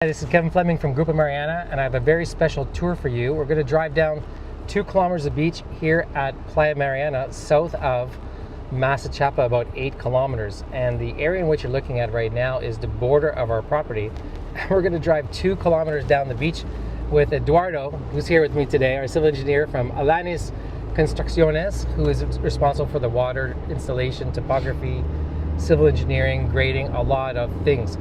Hi, this is Kevin Fleming from Playa Mariana, and I have a very special tour for you. We're going to drive down 2 kilometers of beach here at Playa Mariana, south of Masachapa, about 8 kilometers. And the area in which you're looking at right now is the border of our property. We're going to drive 2 kilometers down the beach with Eduardo, who's here with me today, our civil engineer from Alanis Construcciones, who is responsible for the water installation, topography, civil engineering, grading, a lot of things.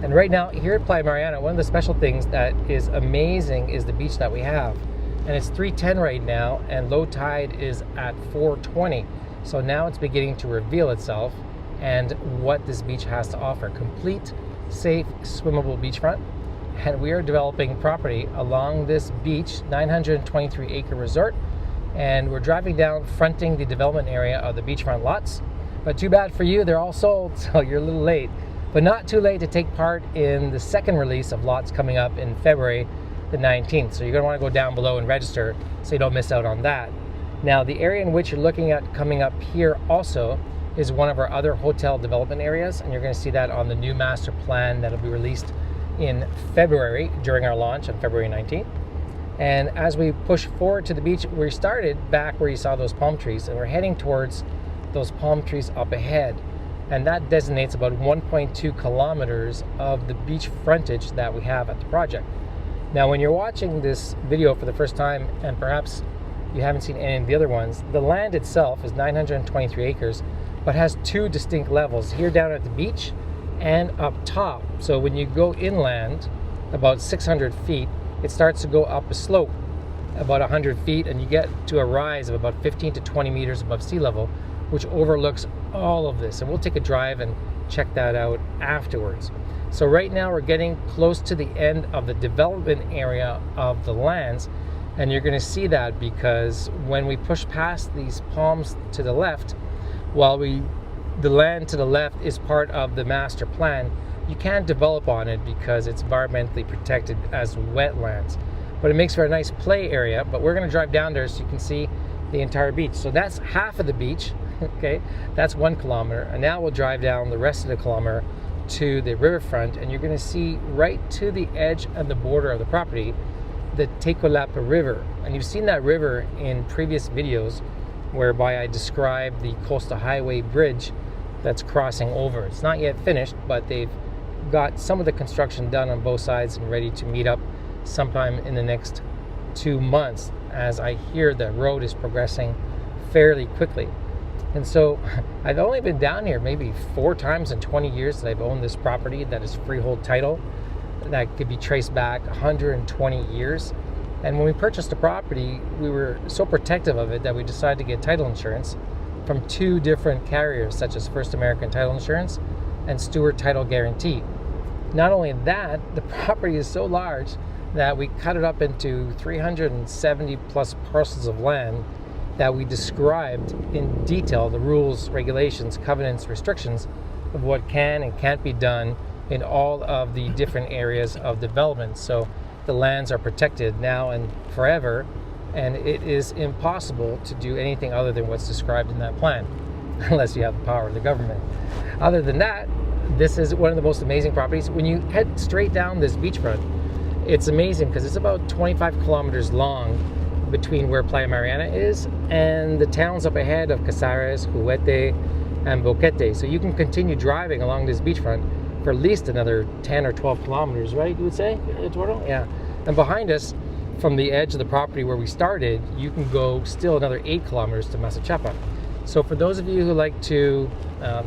And right now, here at Playa Mariana, one of the special things that is amazing is the beach that we have. And it's 3:10 right now, and low tide is at 4:20. So now it's beginning to reveal itself and what this beach has to offer. Complete, safe, swimmable beachfront. And we are developing property along this beach, 923-acre resort. And we're driving down, fronting the development area of the beachfront lots. But too bad for you, they're all sold, so you're a little late. But not too late to take part in the second release of lots coming up in February the 19th. So you're going to want to go down below and register so you don't miss out on that. Now, the area in which you're looking at coming up here also is one of our other hotel development areas, and you're going to see that on the new master plan that will be released in February during our launch on February 19th. And as we push forward to the beach, we started back where you saw those palm trees, and we're heading towards those palm trees up ahead. And that designates about 1.2 kilometers of the beach frontage that we have at the project. Now, when you're watching this video for the first time, and perhaps you haven't seen any of the other ones, the land itself is 923 acres, but has 2 distinct levels, here down at the beach and up top. So when you go inland about 600 feet, it starts to go up a slope about 100 feet, and you get to a rise of about 15 to 20 meters above sea level, which overlooks all of this. And we'll take a drive and check that out afterwards. So right now we're getting close to the end of the development area of the lands, and you're going to see that because when we push past these palms to the left, while the land to the left is part of the master plan, you can't develop on it because it's environmentally protected as wetlands. But it makes for a nice play area. But we're going to drive down there so you can see the entire beach. So that's half of the beach. Okay, that's 1 kilometer, and now we'll drive down the rest of the kilometer to the riverfront, and you're going to see right to the edge and the border of the property the Tecolapa River. And you've seen that river in previous videos whereby I described the coastal highway bridge that's crossing over. It's not yet finished, but they've got some of the construction done on both sides and ready to meet up sometime in the next 2 months, as I hear the road is progressing fairly quickly. And so I've only been down here maybe 4 times in 20 years that I've owned this property that is freehold title that could be traced back 120 years. And when we purchased the property, we were so protective of it that we decided to get title insurance from 2 different carriers, such as First American Title Insurance and Stewart Title Guarantee. Not only that, the property is so large that we cut it up into 370 plus parcels of land that we described in detail the rules, regulations, covenants, restrictions of what can and can't be done in all of the different areas of development. So the lands are protected now and forever, and it is impossible to do anything other than what's described in that plan, unless you have the power of the government. Other than that, this is one of the most amazing properties. When you head straight down this beachfront, it's amazing because it's about 25 kilometers long between where Playa Mariana is and the towns up ahead of Casares, Juguete, and Boquete. So you can continue driving along this beachfront for at least another 10 or 12 kilometers, right, you would say, Eduardo? Yeah. And behind us, from the edge of the property where we started, you can go still another 8 kilometers to Masachapa. So for those of you who like to,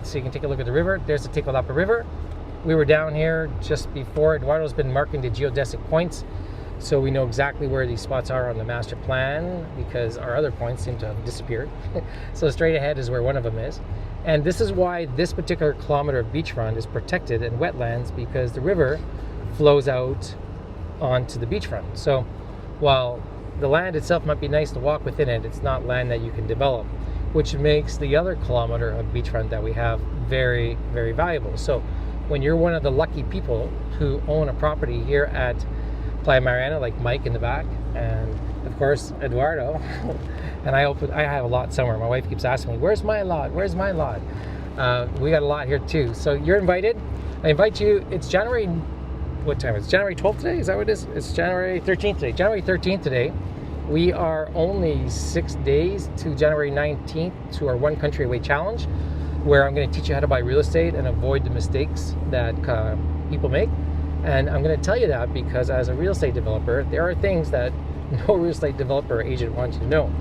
so you can take a look at the river, there's the Tecolapa River. We were down here just before. Eduardo's been marking the geodesic points, so we know exactly where these spots are on the master plan because our other points seem to have disappeared. So straight ahead is where one of them is. And this is why this particular kilometer of beachfront is protected in wetlands, because the river flows out onto the beachfront. So while the land itself might be nice to walk within it, it's not land that you can develop, which makes the other kilometer of beachfront that we have very, very valuable. So when you're one of the lucky people who own a property here at Playa Mariana, like Mike in the back, and of course Eduardo, and I have a lot somewhere. My wife keeps asking me, "Where's my lot? Where's my lot?" We got a lot here too. So you're invited. I invite you. It's January what time? It's January 12th today? Is that what it is? It's January 13th today. January 13th today. We are only 6 days to January 19th to our One Country Away Challenge, where I'm going to teach you how to buy real estate and avoid the mistakes that people make. And I'm going to tell you that because as a real estate developer, there are things that no real estate developer or agent wants you to know.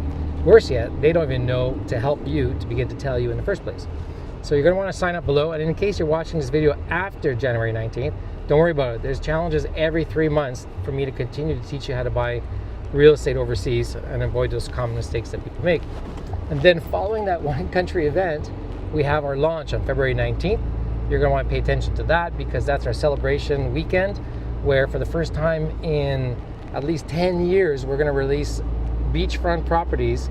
Worse yet, they don't even know to help you to begin to tell you in the first place. So you're going to want to sign up below. And in case you're watching this video after January 19th, don't worry about it. There's challenges every 3 months for me to continue to teach you how to buy real estate overseas and avoid those common mistakes that people make. And then following that One Country event, we have our launch on February 19th. You're going to want to pay attention to that because that's our celebration weekend where for the first time in at least 10 years, we're going to release beachfront properties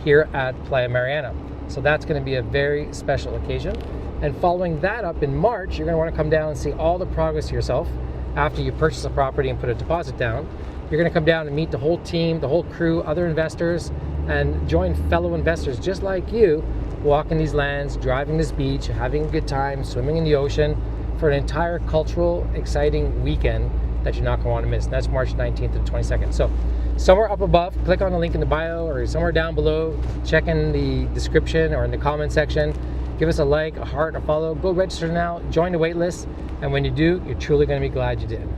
here at Playa Mariana. So that's going to be a very special occasion. And following that up in March, you're going to want to come down and see all the progress yourself after you purchase a property and put a deposit down. You're going to come down and meet the whole team, the whole crew, other investors, and join fellow investors just like you, walking these lands, driving this beach, having a good time, swimming in the ocean for an entire cultural, exciting weekend that you're not going to want to miss. And that's March 19th to the 22nd. So somewhere up above, click on the link in the bio or somewhere down below, check in the description or in the comment section. Give us a like, a heart, a follow. Go register now, join the wait list, and when you do, you're truly going to be glad you did.